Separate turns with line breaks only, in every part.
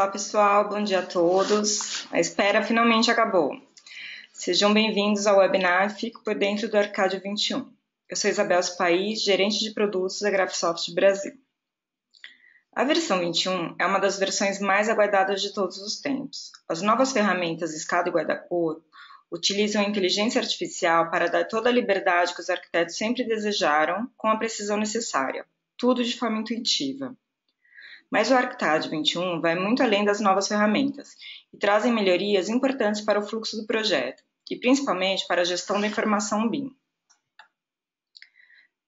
Olá pessoal, bom dia a todos. A espera finalmente acabou. Sejam bem-vindos ao webinar Fico por Dentro do Arcade 21. Eu sou Isabel Spaís, gerente de produtos da Graphisoft Brasil. A versão 21 é uma das versões mais aguardadas de todos os tempos. As novas ferramentas Escada e Guarda-Cor utilizam a inteligência artificial para dar toda a liberdade que os arquitetos sempre desejaram, com a precisão necessária, tudo de forma intuitiva. Mas o Arcade 21 vai muito além das novas ferramentas e trazem melhorias importantes para o fluxo do projeto e principalmente para a gestão da informação BIM.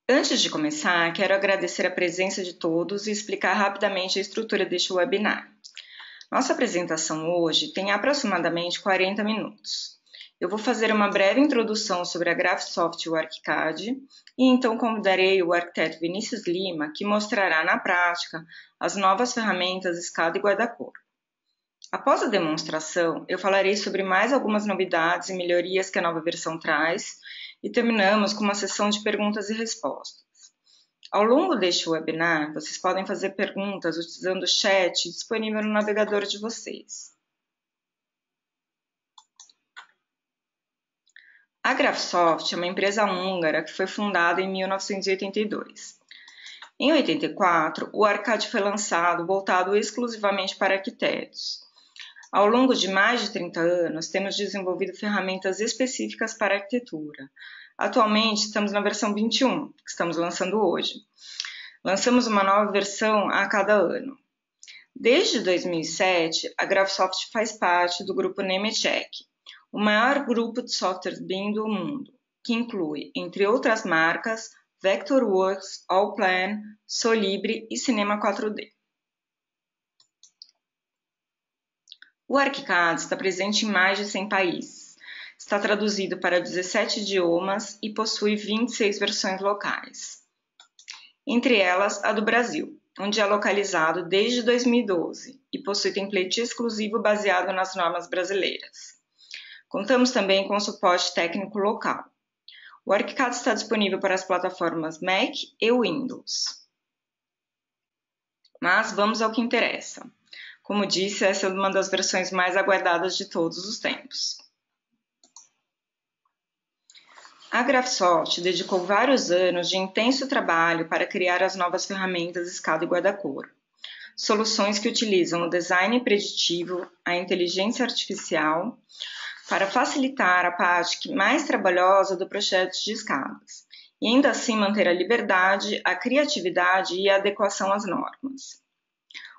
Antes de começar, quero agradecer a presença de todos e explicar rapidamente a estrutura deste webinar. Nossa apresentação hoje tem aproximadamente 40 minutos. Eu vou fazer uma breve introdução sobre a Graphisoft e o ArchiCAD e então convidarei o arquiteto Vinícius Lima, que mostrará na prática as novas ferramentas Escada e Guarda-Cor. Após a demonstração, eu falarei sobre mais algumas novidades e melhorias que a nova versão traz e terminamos com uma sessão de perguntas e respostas. Ao longo deste webinar, vocês podem fazer perguntas utilizando o chat disponível no navegador de vocês. A Graphisoft é uma empresa húngara que foi fundada em 1982. Em 84, o ArchiCAD foi lançado voltado exclusivamente para arquitetos. Ao longo de mais de 30 anos, temos desenvolvido ferramentas específicas para arquitetura. Atualmente, estamos na versão 21, que estamos lançando hoje. Lançamos uma nova versão a cada ano. Desde 2007, a Graphisoft faz parte do grupo Nemetschek, o maior grupo de software BIM do mundo, que inclui, entre outras marcas, Vectorworks, Allplan, Solibre e Cinema 4D. O ArchiCAD está presente em mais de 100 países, está traduzido para 17 idiomas e possui 26 versões locais. Entre elas, a do Brasil, onde é localizado desde 2012 e possui template exclusivo baseado nas normas brasileiras. Contamos também com suporte técnico local. O ArchiCAD está disponível para as plataformas Mac e Windows. Mas vamos ao que interessa. Como disse, essa é uma das versões mais aguardadas de todos os tempos. A Graphisoft dedicou vários anos de intenso trabalho para criar as novas ferramentas Escada e Guarda-Cor. Soluções que utilizam o design preditivo, a inteligência artificial, para facilitar a parte mais trabalhosa do projeto de escadas, e ainda assim manter a liberdade, a criatividade e a adequação às normas.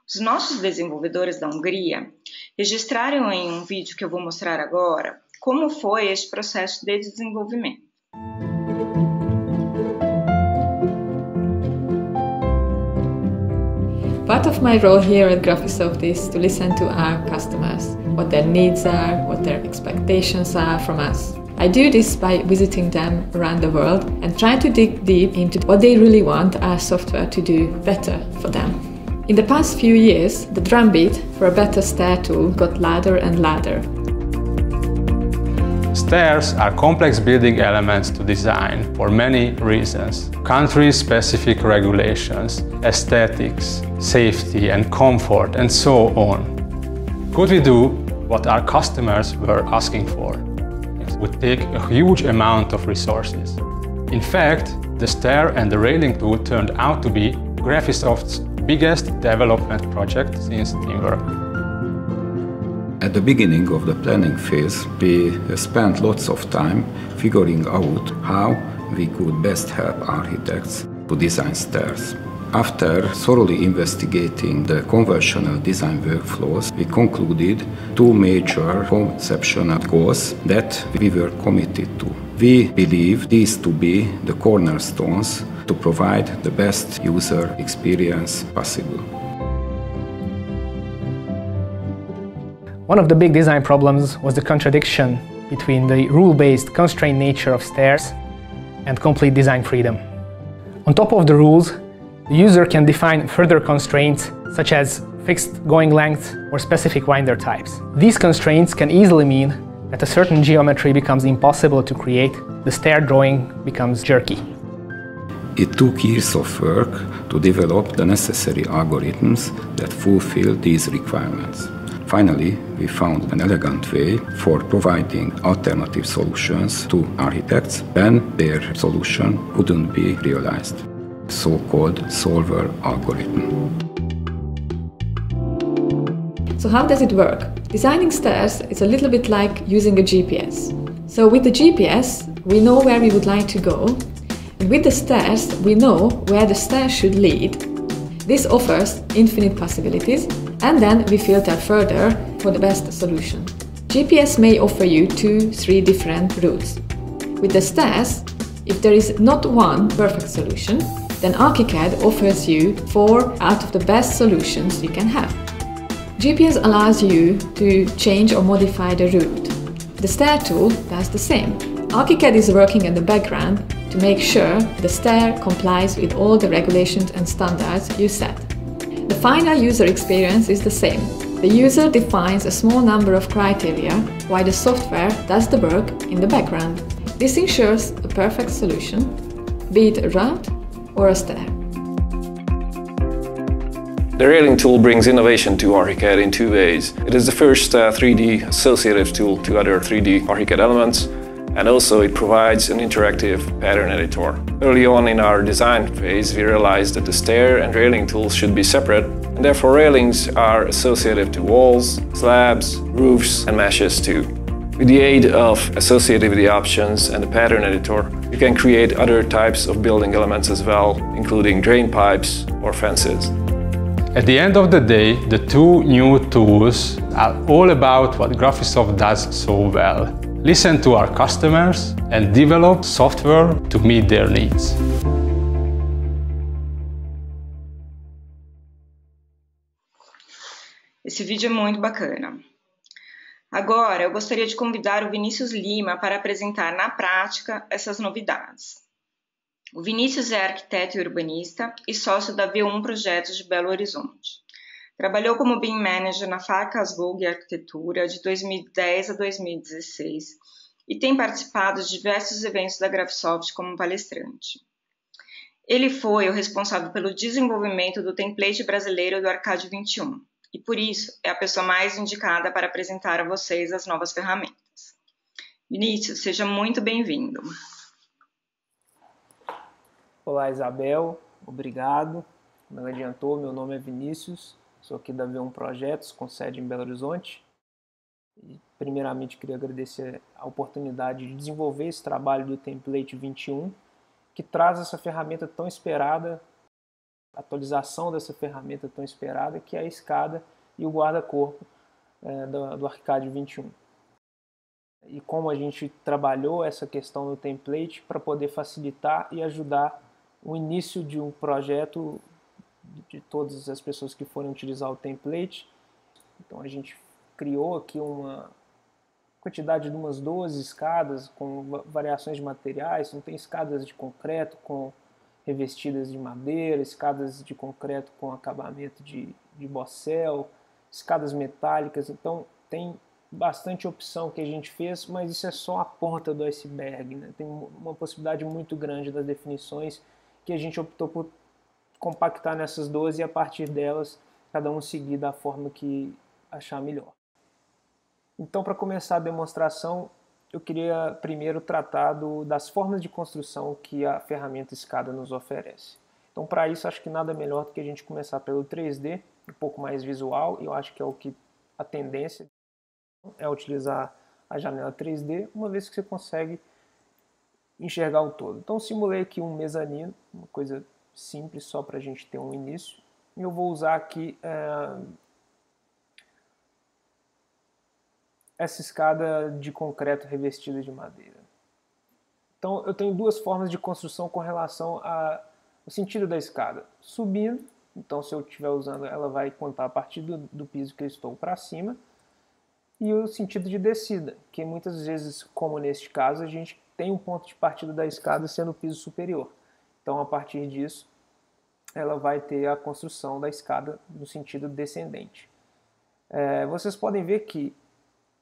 Os nossos desenvolvedores da Hungria registraram em um vídeo que eu vou mostrar agora como foi este processo de desenvolvimento.
Part of my role here at Graphisoft is to listen to our customers, what their needs are, what their expectations are from us. I do this by visiting them around the world and try to dig deep into what they really want our software to do better for them. In the past few years, the drumbeat for a better stair tool got louder and louder.
Stairs are complex building elements to design for many reasons. Country-specific regulations, aesthetics, safety and comfort, and so on. Could we do what our customers were asking for? It would take a huge amount of resources. In fact, the stair and the railing tool turned out to be Graphisoft's biggest development project since Timber.
At the beginning of the planning phase, we spent lots of time figuring out how we could best help architects to design stairs. After thoroughly investigating the conventional design workflows, we concluded two major conceptual goals that we were committed to. We believe these to be the cornerstones to provide the best user experience possible.
One of the big design problems was the contradiction between the rule-based constrained nature of stairs and complete design freedom. On top of the rules, the user can define further constraints such as fixed going length or specific winder types. These constraints can easily mean that a certain geometry becomes impossible to create, the stair drawing becomes jerky.
It took years of work to develop the necessary algorithms that fulfill these requirements. Finally, we found an elegant way for providing alternative solutions to architects when their solution couldn't be realized, so-called solver algorithm.
So how does it work? Designing stairs is a little bit like using a GPS. So with the GPS, we know where we would like to go, and with the stairs, we know where the stairs should lead. This offers infinite possibilities, and then we filter further for the best solution. GPS may offer you 2-3 different routes. With the stairs, if there is not one perfect solution, then ArchiCAD offers you 4 out of the best solutions you can have. GPS allows you to change or modify the route. The stair tool does the same. ArchiCAD is working in the background to make sure the stair complies with all the regulations and standards you set. The final user experience is the same. The user defines a small number of criteria while the software does the work in the background. This ensures a perfect solution, be it a route or a stair.
The railing tool brings innovation to ArchiCAD in 2 ways. It is the first 3D associative tool to other 3D ArchiCAD elements, and also it provides an interactive pattern editor. Early on in our design phase, we realized that the stair and railing tools should be separate, and therefore railings are associative to walls, slabs, roofs, and meshes too. With the aid of associativity options and the pattern editor, you can create other types of building elements as well, including drain pipes or fences.
At the end of the day, the 2 new tools are all about what Graphisoft does so well. Listen to our customers and develop software to meet their needs.
Esse vídeo é muito bacana. Agora, eu gostaria de convidar o Vinícius Lima para apresentar na prática essas novidades. O Vinícius é arquiteto e urbanista e sócio da V1 Projetos de Belo Horizonte. Trabalhou como BIM Manager na Farkas Vogue Arquitetura de 2010 a 2016 e tem participado de diversos eventos da Graphisoft como palestrante. Ele foi o responsável pelo desenvolvimento do template brasileiro do Arcade 21 e, por isso, é a pessoa mais indicada para apresentar a vocês as novas ferramentas. Vinícius, seja muito bem-vindo.
Olá, Isabel, obrigado. Como ela adiantou, meu nome é Vinícius, sou aqui da V1 Projetos, com sede em Belo Horizonte. E, primeiramente, queria agradecer a oportunidade de desenvolver esse trabalho do Template 21, que traz essa ferramenta tão esperada, a atualização dessa ferramenta tão esperada, que é a escada e o guarda-corpo do Arcade 21. E como a gente trabalhou essa questão no template para poder facilitar e ajudar o início de um projeto de todas as pessoas que forem utilizar o template. Então a gente criou aqui uma quantidade de umas 12 escadas com variações de materiais. Então tem escadas de concreto com revestidas de madeira, escadas de concreto com acabamento de bossel, escadas metálicas. Então tem bastante opção que a gente fez, mas isso é só a ponta do iceberg, né? Tem uma possibilidade muito grande das definições que a gente optou por compactar nessas 12 e a partir delas cada um seguir da forma que achar melhor. Então, para começar a demonstração, eu queria primeiro tratar das formas de construção que a ferramenta escada nos oferece. Então, para isso, acho que nada melhor do que a gente começar pelo 3D, um pouco mais visual, e eu acho que é o que a tendência é utilizar a janela 3D, uma vez que você consegue enxergar o todo. Então simulei aqui um mezanino, uma coisa simples só para a gente ter um início. E eu vou usar aqui essa escada de concreto revestida de madeira. Então eu tenho 2 formas de construção com relação ao sentido da escada. Subindo, então se eu estiver usando, ela vai contar a partir do piso que eu estou para cima. E o sentido de descida, que muitas vezes, como neste caso, a gente tem um ponto de partida da escada sendo o piso superior. Então, a partir disso, ela vai ter a construção da escada no sentido descendente. Vocês podem ver que,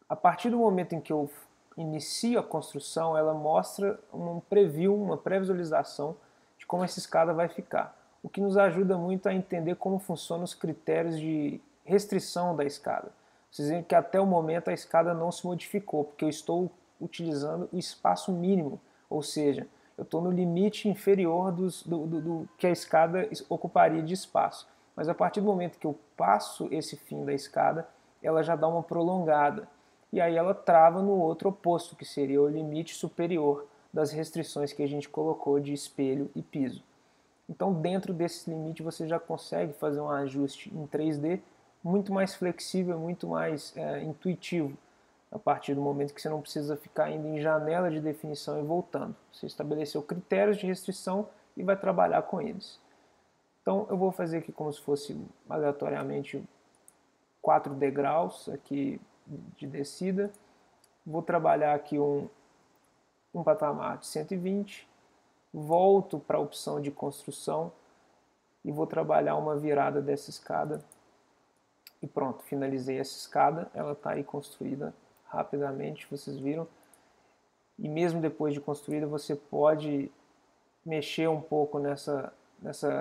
a partir do momento em que eu inicio a construção, ela mostra um preview, uma pré-visualização de como essa escada vai ficar. O que nos ajuda muito a entender como funcionam os critérios de restrição da escada. Vocês veem que até o momento a escada não se modificou, porque eu estou utilizando o espaço mínimo, ou seja, eu estou no limite inferior do que a escada ocuparia de espaço. Mas a partir do momento que eu passo esse fim da escada, ela já dá uma prolongada. E aí ela trava no outro oposto, que seria o limite superior das restrições que a gente colocou de espelho e piso. Então, dentro desse limite, você já consegue fazer um ajuste em 3D muito mais flexível, muito mais intuitivo, a partir do momento que você não precisa ficar indo em janela de definição e voltando. Você estabeleceu critérios de restrição e vai trabalhar com eles. Então, eu vou fazer aqui como se fosse aleatoriamente 4 degraus aqui de descida. Vou trabalhar aqui um patamar de 120, volto para a opção de construção e vou trabalhar uma virada dessa escada. E pronto, finalizei essa escada, ela está aí construída rapidamente, vocês viram. E mesmo depois de construída, você pode mexer um pouco nessa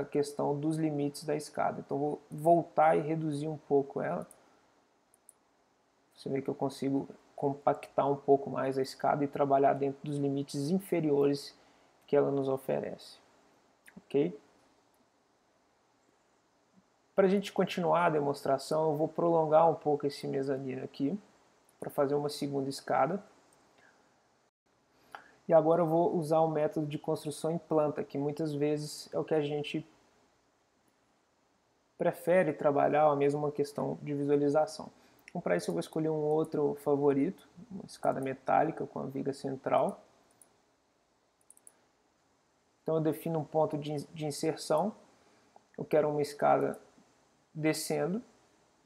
questão dos limites da escada. Então vou voltar e reduzir um pouco ela. Você vê que eu consigo compactar um pouco mais a escada e trabalhar dentro dos limites inferiores que ela nos oferece. Ok? Para a gente continuar a demonstração, eu vou prolongar um pouco esse mezanino aqui, para fazer uma segunda escada. E agora eu vou usar o método de construção em planta, que muitas vezes é o que a gente prefere trabalhar, ou mesmo uma questão de visualização. Então, para isso eu vou escolher um outro favorito, uma escada metálica com a viga central. Então eu defino um ponto de inserção. Eu quero uma escada descendo,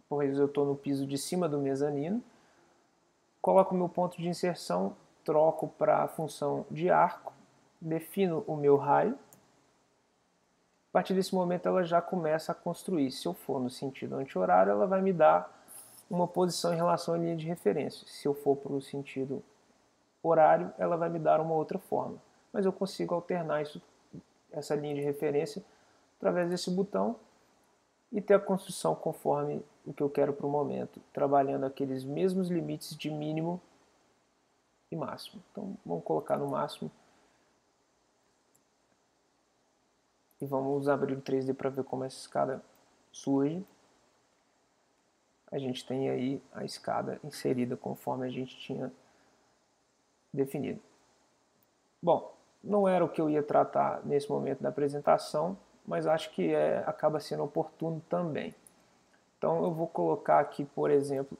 pois eu estou no piso de cima do mezanino. Coloco o meu ponto de inserção, troco para a função de arco, defino o meu raio. A partir desse momento ela já começa a construir. Se eu for no sentido anti-horário, ela vai me dar uma posição em relação à linha de referência. Se eu for para o sentido horário, ela vai me dar uma outra forma. Mas eu consigo alternar essa linha de referência através desse botão e ter a construção conforme o que eu quero para o momento, trabalhando aqueles mesmos limites de mínimo e máximo. Então vamos colocar no máximo e vamos abrir o 3D para ver como essa escada surge. A gente tem aí a escada inserida conforme a gente tinha definido. Bom, não era o que eu ia tratar nesse momento da apresentação, mas acho que acaba sendo oportuno também. Então eu vou colocar aqui, por exemplo,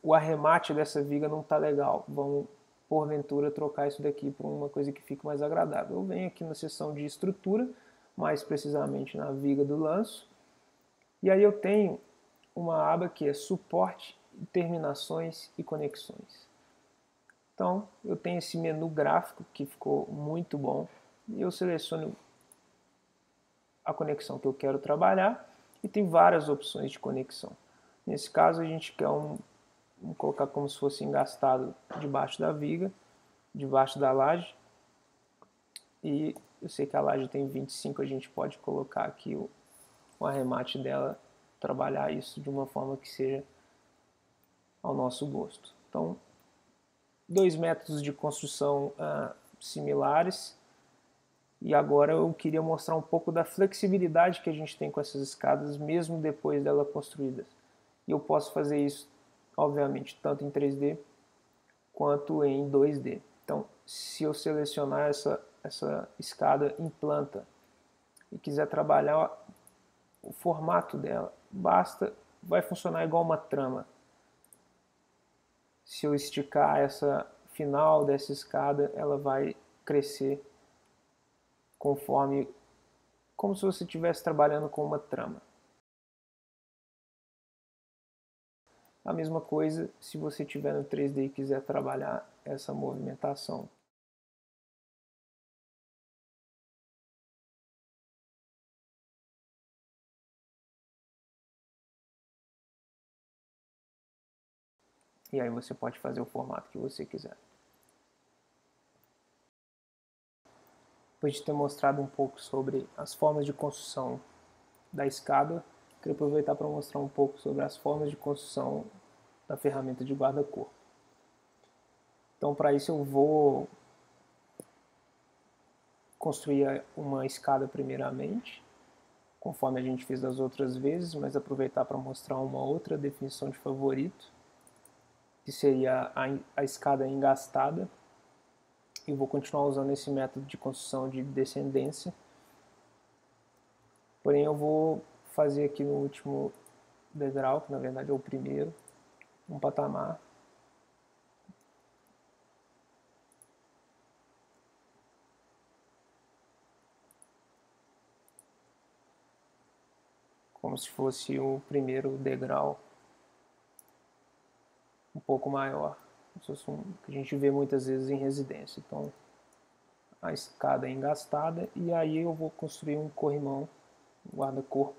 o arremate dessa viga não está legal. Vamos, porventura, trocar isso daqui por uma coisa que fique mais agradável. Eu venho aqui na seção de estrutura, mais precisamente na viga do lanço, e aí eu tenho uma aba que é suporte, terminações e conexões. Então eu tenho esse menu gráfico que ficou muito bom e eu seleciono a conexão que eu quero trabalhar e tem várias opções de conexão. Nesse caso a gente quer vamos colocar como se fosse engastado debaixo da viga, debaixo da laje, e eu sei que a laje tem 25, a gente pode colocar aqui o arremate dela, trabalhar isso de uma forma que seja ao nosso gosto. Então, 2 métodos de construção similares, e agora eu queria mostrar um pouco da flexibilidade que a gente tem com essas escadas, mesmo depois delas construídas. E eu posso fazer isso, obviamente, tanto em 3D quanto em 2D. Então, se eu selecionar essa escada em planta e quiser trabalhar o formato dela, vai funcionar igual uma trama. Se eu esticar essa final dessa escada, ela vai crescer como se você estivesse trabalhando com uma trama. A mesma coisa se você estiver no 3D e quiser trabalhar essa movimentação. E aí você pode fazer o formato que você quiser. depois de ter mostrado um pouco sobre as formas de construção da escada, queria aproveitar para mostrar um pouco sobre as formas de construção da ferramenta de guarda-corpo. Então, para isso eu vou construir uma escada primeiramente, conforme a gente fez das outras vezes, mas aproveitar para mostrar uma outra definição de favorito, que seria a escada engastada. E vou continuar usando esse método de construção de descendência. Porém, eu vou fazer aqui no último degrau, que na verdade é o primeiro, um patamar. Como se fosse o primeiro degrau um pouco maior, como se fosse que a gente vê muitas vezes em residência. Então, a escada é engastada e aí eu vou construir um corrimão, um guarda-corpo,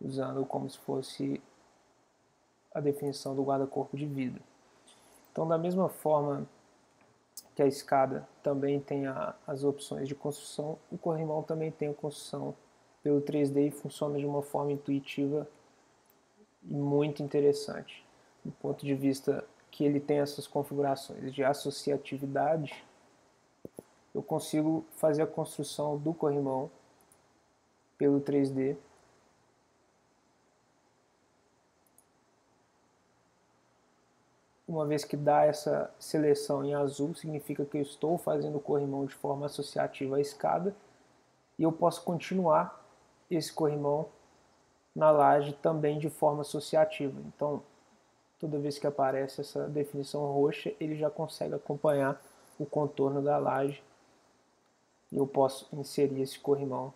usando como se fosse a definição do guarda-corpo de vidro. Então, da mesma forma que a escada também tem as opções de construção, o corrimão também tem a construção pelo 3D e funciona de uma forma intuitiva e muito interessante. Do ponto de vista que ele tem essas configurações de associatividade, eu consigo fazer a construção do corrimão pelo 3D uma vez que dá essa seleção em azul, significa que eu estou fazendo o corrimão de forma associativa à escada e eu posso continuar esse corrimão na laje também de forma associativa. Então, toda vez que aparece essa definição roxa, ele já consegue acompanhar o contorno da laje e eu posso inserir esse corrimão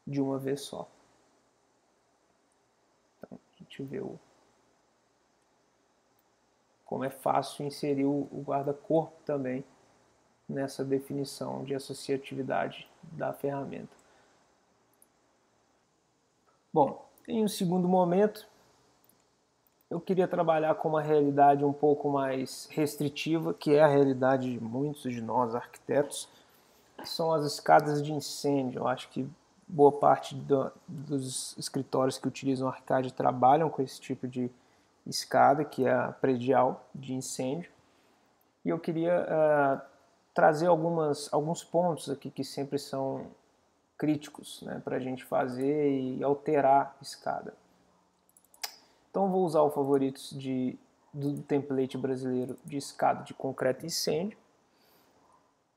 de uma vez só. Então, a gente vê como é fácil inserir o guarda-corpo também nessa definição de associatividade da ferramenta. Bom, em um segundo momento, eu queria trabalhar com uma realidade um pouco mais restritiva, que é a realidade de muitos de nós, arquitetos, que são as escadas de incêndio. Eu acho que boa parte dos escritórios que utilizam ArchiCAD trabalham com esse tipo de escada, que é a predial de incêndio. E eu queria trazer alguns pontos aqui que sempre são críticos, né, para a gente fazer e alterar a escada. Então vou usar o favoritos do template brasileiro de escada de concreto e incêndio.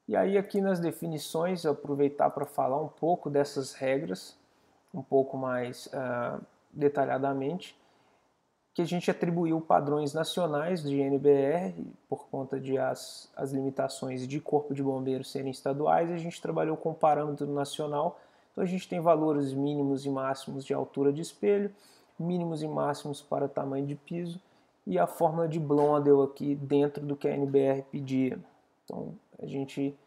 E aí aqui nas definições eu aproveitar para falar um pouco dessas regras, um pouco mais detalhadamente, que a gente atribuiu padrões nacionais de NBR por conta de as limitações de corpo de bombeiros serem estaduais, a gente trabalhou com parâmetro nacional. Então a gente tem valores mínimos e máximos de altura de espelho, mínimos e máximos para tamanho de piso e a fórmula de Blondel aqui dentro do que a NBR pedia. Então a gente,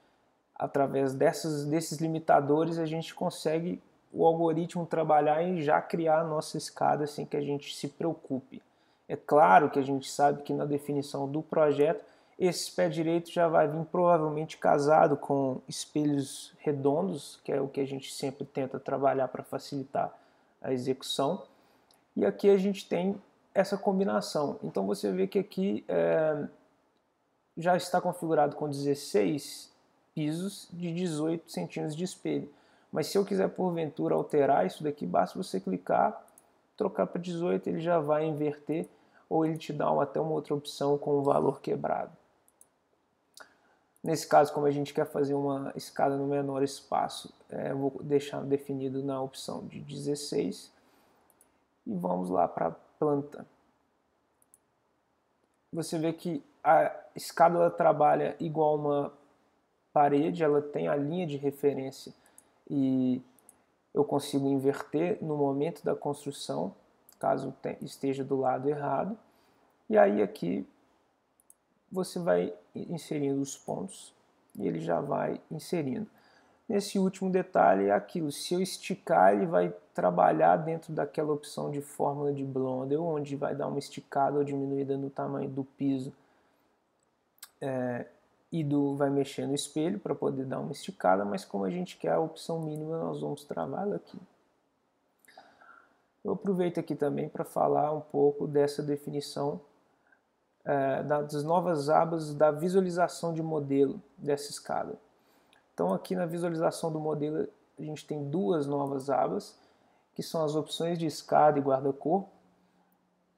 através desses limitadores, a gente consegue o algoritmo trabalhar e já criar a nossa escada sem que a gente se preocupe. É claro que a gente sabe que na definição do projeto, esse pé direito já vai vir provavelmente casado com espelhos redondos, que é o que a gente sempre tenta trabalhar para facilitar a execução. E aqui a gente tem essa combinação. Então você vê que aqui já está configurado com 16 pisos de 18 centímetros de espelho. Mas se eu quiser porventura alterar isso daqui, basta você clicar, trocar para 18, ele já vai inverter, ou ele te dá até uma outra opção com o valor quebrado. Nesse caso, como a gente quer fazer uma escada no menor espaço, eu vou deixar definido na opção de 16. E vamos lá para a planta. Você vê que a escada ela trabalha igual uma parede, ela tem a linha de referência e eu consigo inverter no momento da construção, caso esteja do lado errado. E aí aqui você vai inserindo os pontos e ele já vai inserindo. Nesse último detalhe é aquilo, se eu esticar ele vai trabalhar dentro daquela opção de fórmula de Blondel, onde vai dar uma esticada ou diminuída no tamanho do piso e vai mexer no espelho para poder dar uma esticada, mas como a gente quer a opção mínima, nós vamos travar ela aqui. Eu aproveito aqui também para falar um pouco dessa definição das novas abas da visualização de modelo dessa escada. Então aqui na visualização do modelo a gente tem duas novas abas, que são as opções de escada e guarda-corpo,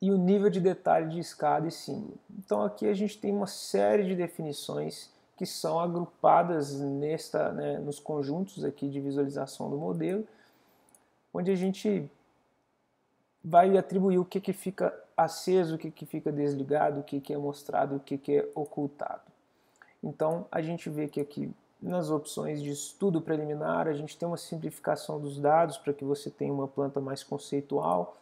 e o nível de detalhe de escada e símbolo. Então aqui a gente tem uma série de definições que são agrupadas nos conjuntos aqui de visualização do modelo, onde a gente vai atribuir o que fica aceso, o que fica desligado, o que é mostrado, o que é ocultado. Então a gente vê que aqui nas opções de estudo preliminar a gente tem uma simplificação dos dados para que você tenha uma planta mais conceitual,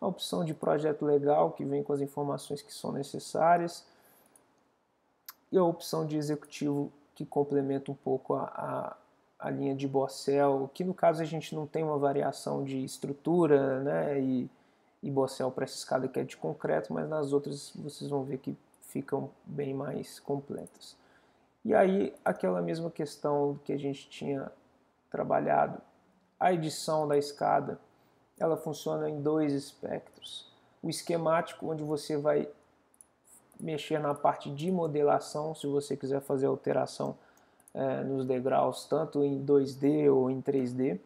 a opção de projeto legal que vem com as informações que são necessárias e a opção de executivo que complementa um pouco a linha de Bossell, que no caso a gente não tem uma variação de estrutura, né, e Bossell para essa escada que é de concreto, mas nas outras vocês vão ver que ficam bem mais completas. E aí aquela mesma questão que a gente tinha trabalhado, a edição da escada, ela funciona em dois espectros. O esquemático, onde você vai mexer na parte de modelação, se você quiser fazer alteração nos degraus, tanto em 2D ou em 3D.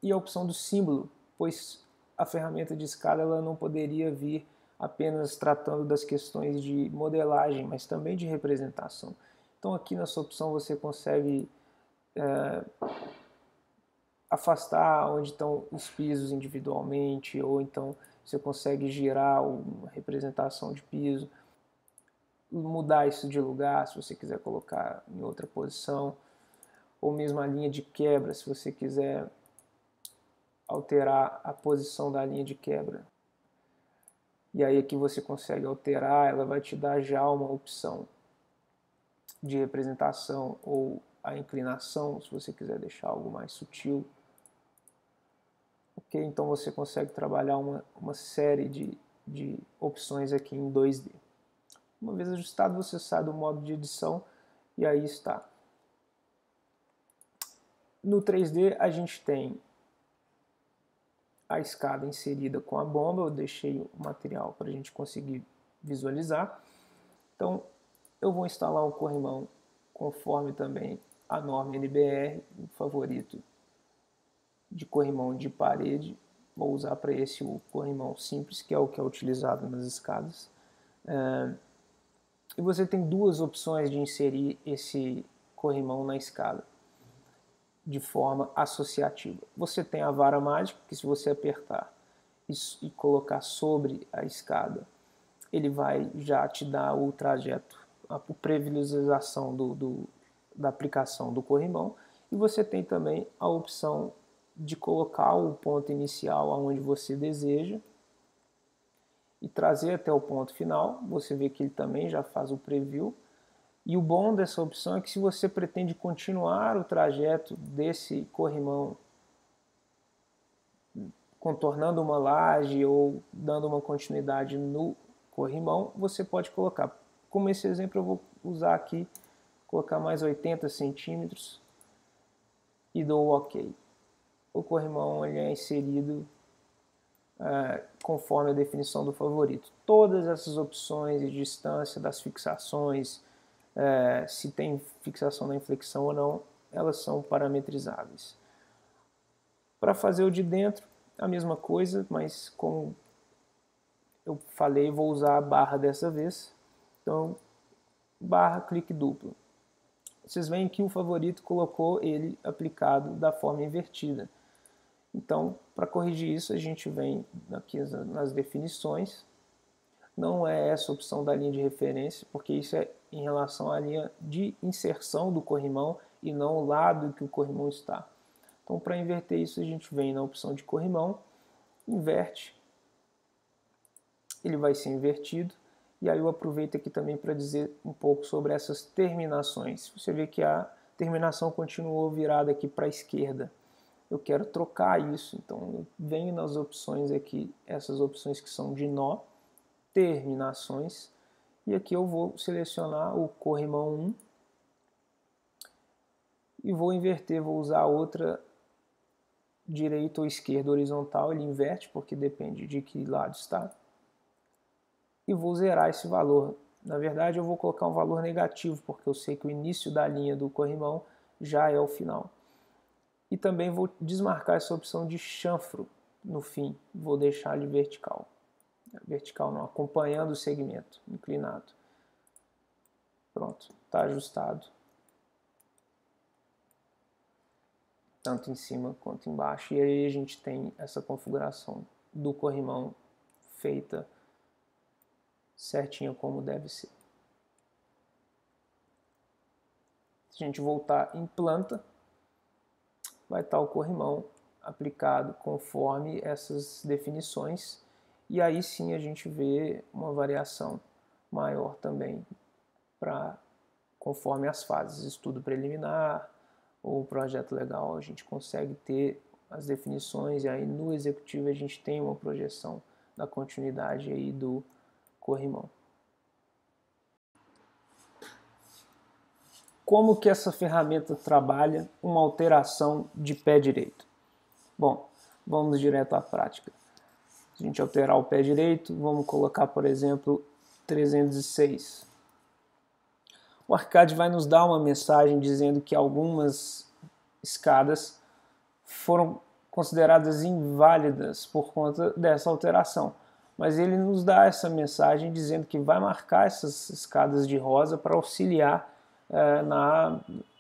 E a opção do símbolo, pois a ferramenta de escada ela não poderia vir apenas tratando das questões de modelagem, mas também de representação. Então aqui nessa opção você consegue afastar onde estão os pisos individualmente, ou então você consegue girar uma representação de piso, mudar isso de lugar se você quiser colocar em outra posição, ou mesmo a linha de quebra, se você quiser alterar a posição da linha de quebra. E aí aqui você consegue alterar, ela vai te dar já uma opção de representação ou a inclinação, se você quiser deixar algo mais sutil. Ok, então você consegue trabalhar uma série de opções aqui em 2D. Uma vez ajustado, você sai do modo de edição e aí está. No 3D a gente tem a escada inserida com a bomba, eu deixei o material para a gente conseguir visualizar. Então eu vou instalar o corrimão conforme também a norma NBR, o favorito de corrimão de parede. Vou usar para esse o corrimão simples, que é o que é utilizado nas escadas. E você tem duas opções de inserir esse corrimão na escada de forma associativa. Você tem a vara mágica, que se você apertar e colocar sobre a escada, ele vai já te dar o trajeto, a previsualização da aplicação do corrimão. E você tem também a opção de colocar o ponto inicial aonde você deseja e trazer até o ponto final. Você vê que ele também já faz o preview. E o bom dessa opção é que se você pretende continuar o trajeto desse corrimão contornando uma laje ou dando uma continuidade no corrimão, você pode colocar. Como esse exemplo eu vou usar aqui, colocar mais 80 centímetros e dou OK. O corrimão ele é inserido conforme a definição do favorito. Todas essas opções de distância das fixações, se tem fixação na inflexão ou não, elas são parametrizáveis. Para fazer o de dentro, a mesma coisa, mas como eu falei, vou usar a barra dessa vez. Então, barra, clique duplo. Vocês veem que o favorito colocou ele aplicado da forma invertida. Então, para corrigir isso, a gente vem aqui nas definições. Não é essa opção da linha de referência, porque isso é em relação à linha de inserção do corrimão e não o lado que o corrimão está. Então, para inverter isso, a gente vem na opção de corrimão, inverte, ele vai ser invertido. E aí eu aproveito aqui também para dizer um pouco sobre essas terminações. Você vê que a terminação continuou virada aqui para a esquerda. Eu quero trocar isso, então eu venho nas opções aqui, essas opções que são de nó, terminações, E aqui eu vou selecionar o corrimão 1 e vou inverter, vou usar outra direita ou esquerda horizontal, ele inverte porque depende de que lado está. E vou zerar esse valor. Na verdade eu vou colocar um valor negativo, porque eu sei que o início da linha do corrimão já é o final. E também vou desmarcar essa opção de chanfro no fim, vou deixar ele vertical. Vertical não, acompanhando o segmento, inclinado. Pronto, está ajustado. Tanto em cima quanto embaixo. E aí a gente tem essa configuração do corrimão feita certinha como deve ser. Se a gente voltar em planta, vai estar o corrimão aplicado conforme essas definições, e aí sim a gente vê uma variação maior também conforme as fases, estudo preliminar ou projeto legal, a gente consegue ter as definições, e aí no executivo a gente tem uma projeção da continuidade aí do corrimão. Como que essa ferramenta trabalha uma alteração de pé direito? Bom, vamos direto à prática. Se a gente alterar o pé direito, vamos colocar, por exemplo, 306. O ArchiCAD vai nos dar uma mensagem dizendo que algumas escadas foram consideradas inválidas por conta dessa alteração. Mas ele nos dá essa mensagem dizendo que vai marcar essas escadas de rosa para auxiliar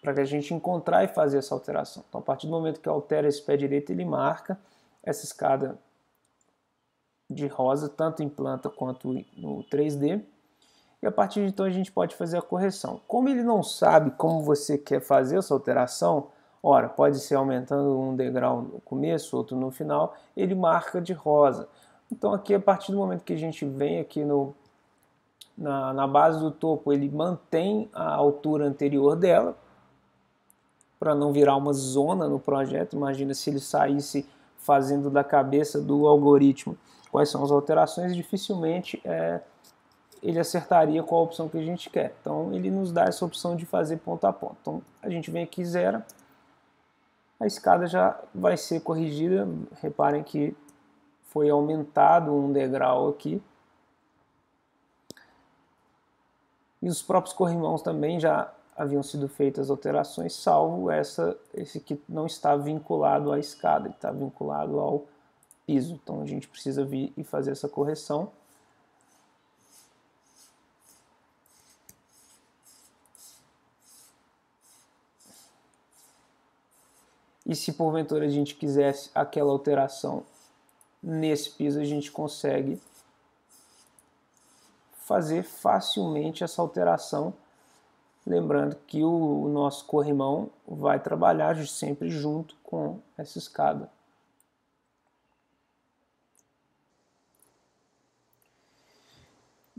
para que a gente encontrar e fazer essa alteração. Então, a partir do momento que altera esse pé direito, ele marca essa escada de rosa, tanto em planta quanto no 3D, e a partir de então a gente pode fazer a correção. Como ele não sabe como você quer fazer essa alteração, ora, pode ser aumentando um degrau no começo, outro no final, ele marca de rosa. Então aqui, a partir do momento que a gente vem aqui na base do topo, ele mantém a altura anterior dela, para não virar uma zona no projeto. Imagina se ele saísse fazendo da cabeça do algoritmo quais são as alterações, dificilmente ele acertaria qual a opção que a gente quer. Então ele nos dá essa opção de fazer ponto a ponto. Então a gente vem aqui e zera, a escada já vai ser corrigida. Reparem que foi aumentado um degrau aqui. E os próprios corrimãos também já haviam sido feitas alterações, salvo esse que não está vinculado à escada, ele está vinculado ao piso. Então a gente precisa vir e fazer essa correção. E se porventura a gente quisesse aquela alteração nesse piso, a gente consegue fazer facilmente essa alteração, lembrando que o nosso corrimão vai trabalhar sempre junto com essa escada.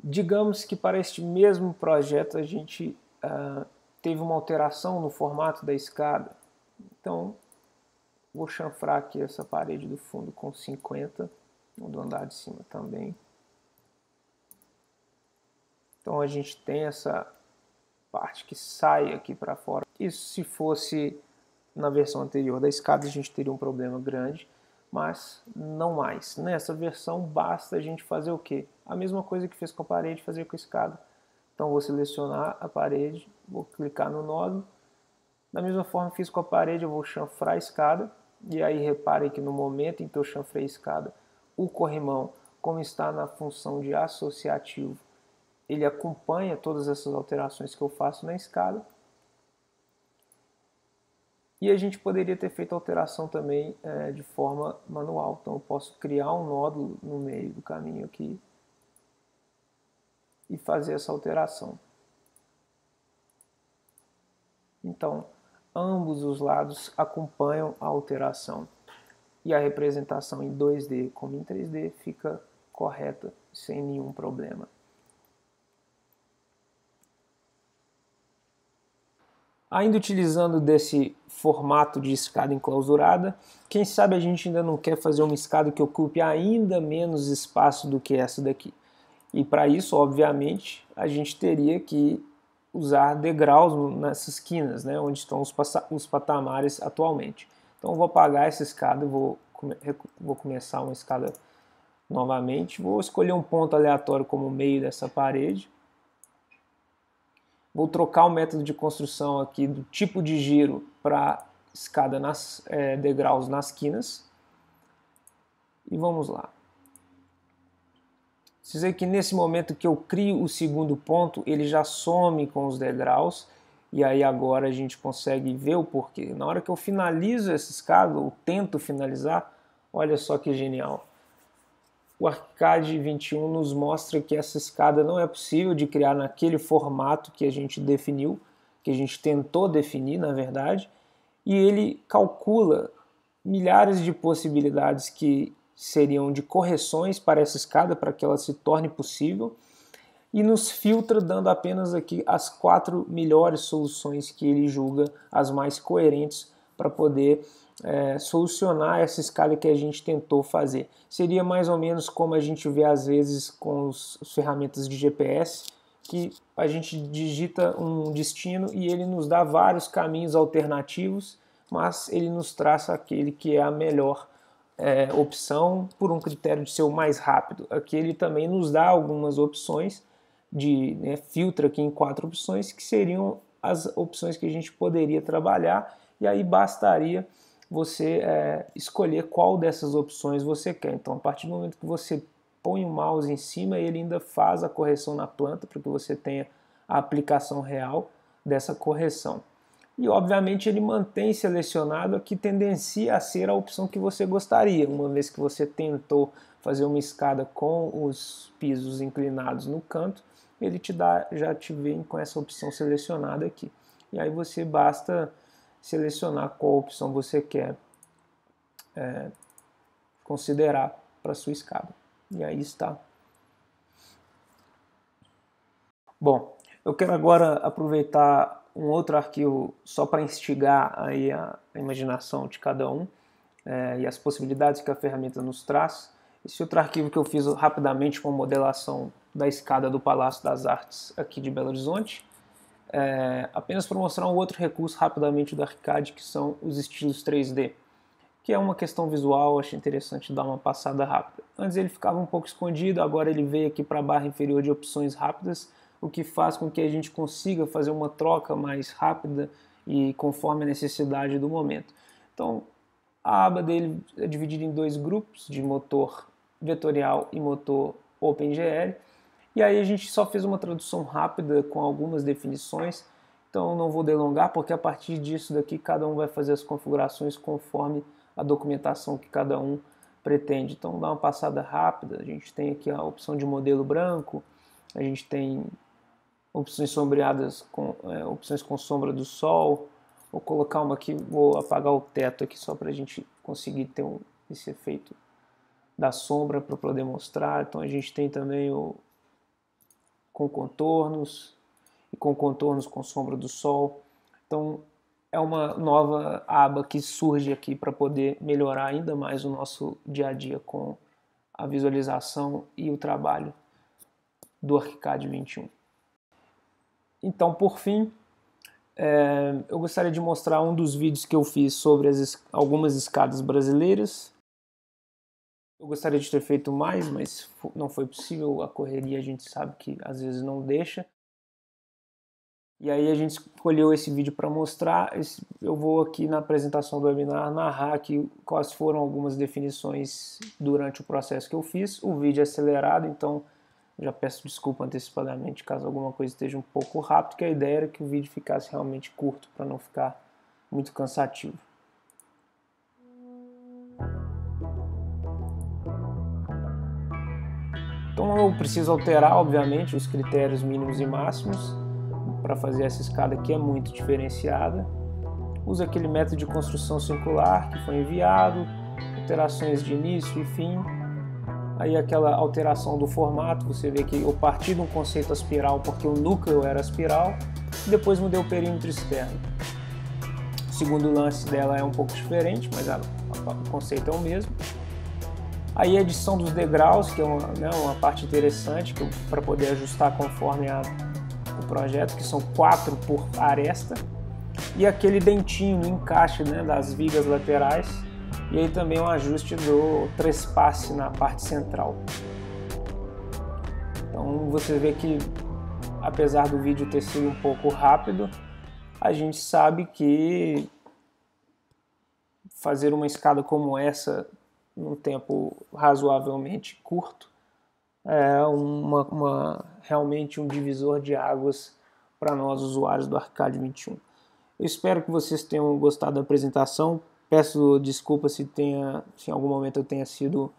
Digamos que para este mesmo projeto a gente teve uma alteração no formato da escada. Então, vou chanfrar aqui essa parede do fundo com 50, do andar de cima também. Então a gente tem essa parte que sai aqui para fora. Isso, se fosse na versão anterior da escada, a gente teria um problema grande, mas não mais. Nessa versão basta a gente fazer o quê? A mesma coisa que fez com a parede, fazer com a escada. Então vou selecionar a parede, vou clicar no nódulo. Da mesma forma que fiz com a parede, eu vou chanfrar a escada. E aí reparem que no momento em que eu chanfrei a escada, o corrimão, como está na função de associativo, ele acompanha todas essas alterações que eu faço na escada. E a gente poderia ter feito alteração também de forma manual. Então eu posso criar um nódulo no meio do caminho aqui e fazer essa alteração. Então, ambos os lados acompanham a alteração. E a representação em 2D como em 3D fica correta, sem nenhum problema. Ainda utilizando desse formato de escada enclausurada, quem sabe a gente ainda não quer fazer uma escada que ocupe ainda menos espaço do que essa daqui. E para isso, obviamente, a gente teria que usar degraus nessas quinas, né, onde estão os patamares atualmente. Então eu vou apagar essa escada, vou começar uma escada novamente. Vou escolher um ponto aleatório como meio dessa parede. Vou trocar o método de construção aqui do tipo de giro para escada degraus nas quinas. E vamos lá. Vocês veem que nesse momento que eu crio o segundo ponto, ele já some com os degraus. E aí agora a gente consegue ver o porquê. Na hora que eu finalizo essa escada, ou tento finalizar, olha só que genial. O ArchiCAD 21 nos mostra que essa escada não é possível de criar naquele formato que a gente definiu, que a gente tentou definir, na verdade, e ele calcula milhares de possibilidades que seriam de correções para essa escada, para que ela se torne possível, e nos filtra dando apenas aqui as 4 melhores soluções que ele julga as mais coerentes para poder solucionar essa escada que a gente tentou fazer. Seria mais ou menos como a gente vê às vezes com as ferramentas de GPS, que a gente digita um destino e ele nos dá vários caminhos alternativos, mas ele nos traça aquele que é a melhor opção por um critério de ser o mais rápido. Aqui ele também nos dá algumas opções, filtra aqui em 4 opções, que seriam as opções que a gente poderia trabalhar, e aí bastaria você escolher qual dessas opções você quer. Então, a partir do momento que você põe o mouse em cima, ele ainda faz a correção na planta, para que você tenha a aplicação real dessa correção. E, obviamente, ele mantém selecionado a que tendencia a ser a opção que você gostaria. Uma vez que você tentou fazer uma escada com os pisos inclinados no canto, ele já te vem com essa opção selecionada aqui. E aí você basta selecionar qual opção você quer considerar para sua escada. E aí está. Bom, eu quero agora aproveitar um outro arquivo só para instigar aí a imaginação de cada um e as possibilidades que a ferramenta nos traz. Esse outro arquivo que eu fiz rapidamente com modelação da escada do Palácio das Artes aqui de Belo Horizonte, apenas para mostrar um outro recurso rapidamente do ArchiCAD, que são os estilos 3D, que é uma questão visual, achei interessante dar uma passada rápida. Antes ele ficava um pouco escondido, agora ele veio aqui para a barra inferior de opções rápidas, o que faz com que a gente consiga fazer uma troca mais rápida e conforme a necessidade do momento. Então, a aba dele é dividida em 2 grupos, de motor vetorial e motor OpenGL, e aí a gente só fez uma tradução rápida com algumas definições, então não vou delongar, porque a partir disso daqui cada um vai fazer as configurações conforme a documentação que cada um pretende. Então dá uma passada rápida, a gente tem aqui a opção de modelo branco, a gente tem opções sombreadas, opções com sombra do sol. Vou colocar uma aqui, vou apagar o teto aqui só para a gente conseguir ter esse efeito da sombra para poder mostrar. Então a gente tem também com contornos e com contornos com sombra do sol. Então é uma nova aba que surge aqui para poder melhorar ainda mais o nosso dia a dia com a visualização e o trabalho do ArchiCAD 21. Então, por fim, eu gostaria de mostrar um dos vídeos que eu fiz sobre algumas escadas brasileiras. Eu gostaria de ter feito mais, mas não foi possível. A correria a gente sabe que às vezes não deixa. E aí a gente escolheu esse vídeo para mostrar. Eu vou aqui na apresentação do webinar narrar aqui quais foram algumas definições durante o processo que eu fiz. O vídeo é acelerado, então já peço desculpa antecipadamente caso alguma coisa esteja um pouco rápido, que a ideia era que o vídeo ficasse realmente curto para não ficar muito cansativo. Então eu preciso alterar, obviamente, os critérios mínimos e máximos para fazer essa escada que é muito diferenciada. Uso aquele método de construção circular que foi enviado, alterações de início e fim. Aí aquela alteração do formato, você vê que eu parti de um conceito aspiral porque o núcleo era aspiral, e depois mudei o perímetro externo. O segundo lance dela é um pouco diferente, mas o conceito é o mesmo. Aí a edição dos degraus, que é uma parte interessante para poder ajustar conforme o projeto, que são 4 por aresta. E aquele dentinho no encaixe, né, das vigas laterais. E aí também um ajuste do trespasse na parte central. Então você vê que, apesar do vídeo ter sido um pouco rápido, a gente sabe que fazer uma escada como essa num tempo razoavelmente curto é realmente um divisor de águas para nós usuários do ArchiCAD 21. Eu espero que vocês tenham gostado da apresentação. Peço desculpas se em algum momento eu tenha sido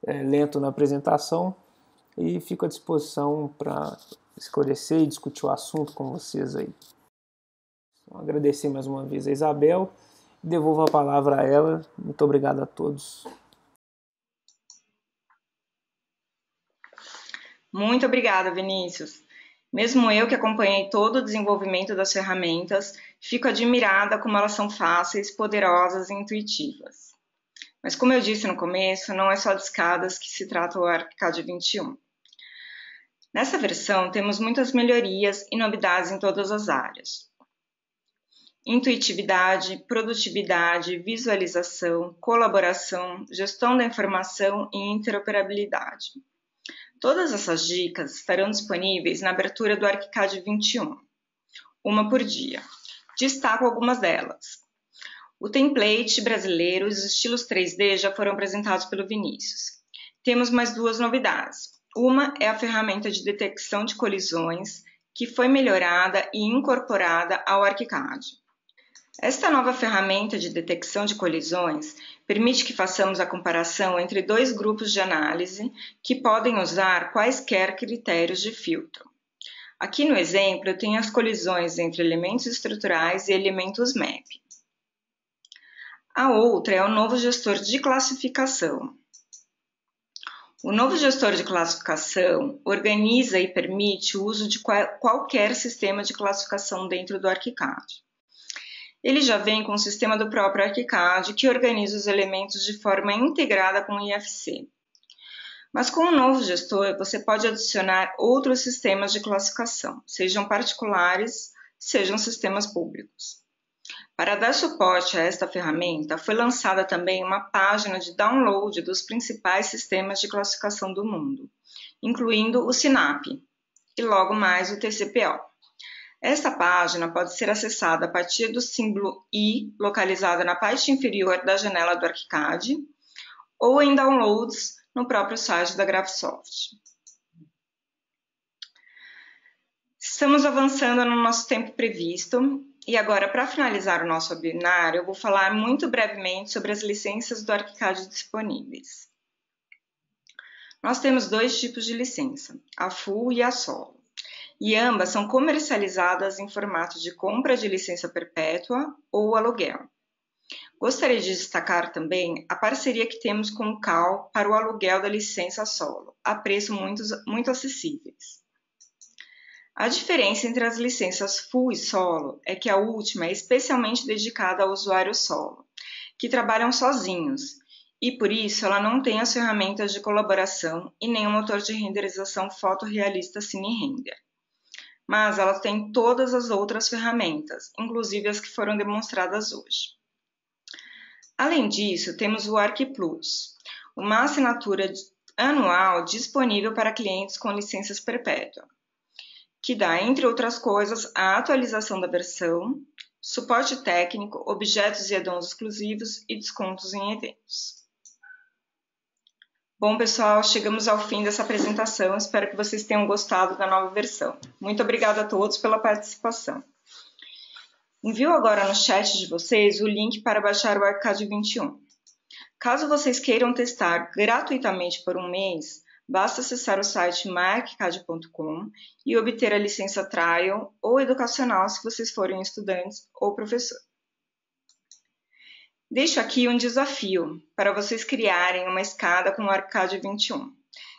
lento na apresentação, e fico à disposição para esclarecer e discutir o assunto com vocês aí. Então, agradecer mais uma vez a Isabel e devolvo a palavra a ela. Muito obrigado a todos.
Muito obrigada, Vinícius. Mesmo eu que acompanhei todo o desenvolvimento das ferramentas, fico admirada como elas são fáceis, poderosas e intuitivas. Mas como eu disse no começo, não é só de escadas que se trata o ArchiCAD 21. Nessa versão temos muitas melhorias e novidades em todas as áreas. Intuitividade, produtividade, visualização, colaboração, gestão da informação e interoperabilidade. Todas essas dicas estarão disponíveis na abertura do ArchiCAD 21, uma por dia. Destaco algumas delas. O template brasileiro e os estilos 3D já foram apresentados pelo Vinícius. Temos mais 2 novidades. Uma é a ferramenta de detecção de colisões, que foi melhorada e incorporada ao ArchiCAD. Esta nova ferramenta de detecção de colisões permite que façamos a comparação entre 2 grupos de análise que podem usar quaisquer critérios de filtro. Aqui no exemplo eu tenho as colisões entre elementos estruturais e elementos MAP. A outra é o novo gestor de classificação. O novo gestor de classificação organiza e permite o uso de qualquer sistema de classificação dentro do ArchiCAD. Ele já vem com o sistema do próprio ArchiCAD, que organiza os elementos de forma integrada com o IFC. Mas com o novo gestor, você pode adicionar outros sistemas de classificação, sejam particulares, sejam sistemas públicos. Para dar suporte a esta ferramenta, foi lançada também uma página de download dos principais sistemas de classificação do mundo, incluindo o SINAP e logo mais o TCPO. Esta página pode ser acessada a partir do símbolo I, localizado na parte inferior da janela do ArchiCAD, ou em downloads no próprio site da Graphisoft. Estamos avançando no nosso tempo previsto, e agora, para finalizar o nosso webinar, eu vou falar muito brevemente sobre as licenças do ArchiCAD disponíveis. Nós temos 2 tipos de licença, a Full e a Solo. E ambas são comercializadas em formato de compra de licença perpétua ou aluguel. Gostaria de destacar também a parceria que temos com o CAL para o aluguel da licença solo, a preços muito acessíveis. A diferença entre as licenças Full e Solo é que a última é especialmente dedicada ao usuário solo, que trabalham sozinhos, e por isso ela não tem as ferramentas de colaboração e nem o motor de renderização fotorrealista CineRender. Mas ela tem todas as outras ferramentas, inclusive as que foram demonstradas hoje. Além disso, temos o ArchiPlus, uma assinatura anual disponível para clientes com licenças perpétuas, que dá, entre outras coisas, a atualização da versão, suporte técnico, objetos e add-ons exclusivos e descontos em eventos. Bom, pessoal, chegamos ao fim dessa apresentação. Espero que vocês tenham gostado da nova versão. Muito obrigada a todos pela participação. Envio agora no chat de vocês o link para baixar o ArchiCAD 21. Caso vocês queiram testar gratuitamente por um mês, basta acessar o site myarchicad.com e obter a licença Trial ou educacional se vocês forem estudantes ou professor. Deixo aqui um desafio para vocês criarem uma escada com o ArchiCAD 21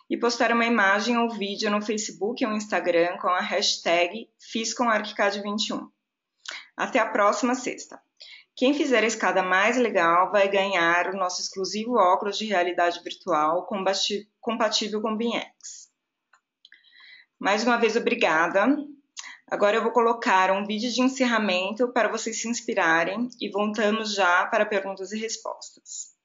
e postar uma imagem ou vídeo no Facebook ou Instagram com a hashtag FizComArchiCAD21. Até a próxima sexta. Quem fizer a escada mais legal vai ganhar o nosso exclusivo óculos de realidade virtual compatível com BIMX. Mais uma vez, obrigada. Agora eu vou colocar um vídeo de encerramento para vocês se inspirarem e voltamos já para perguntas e respostas.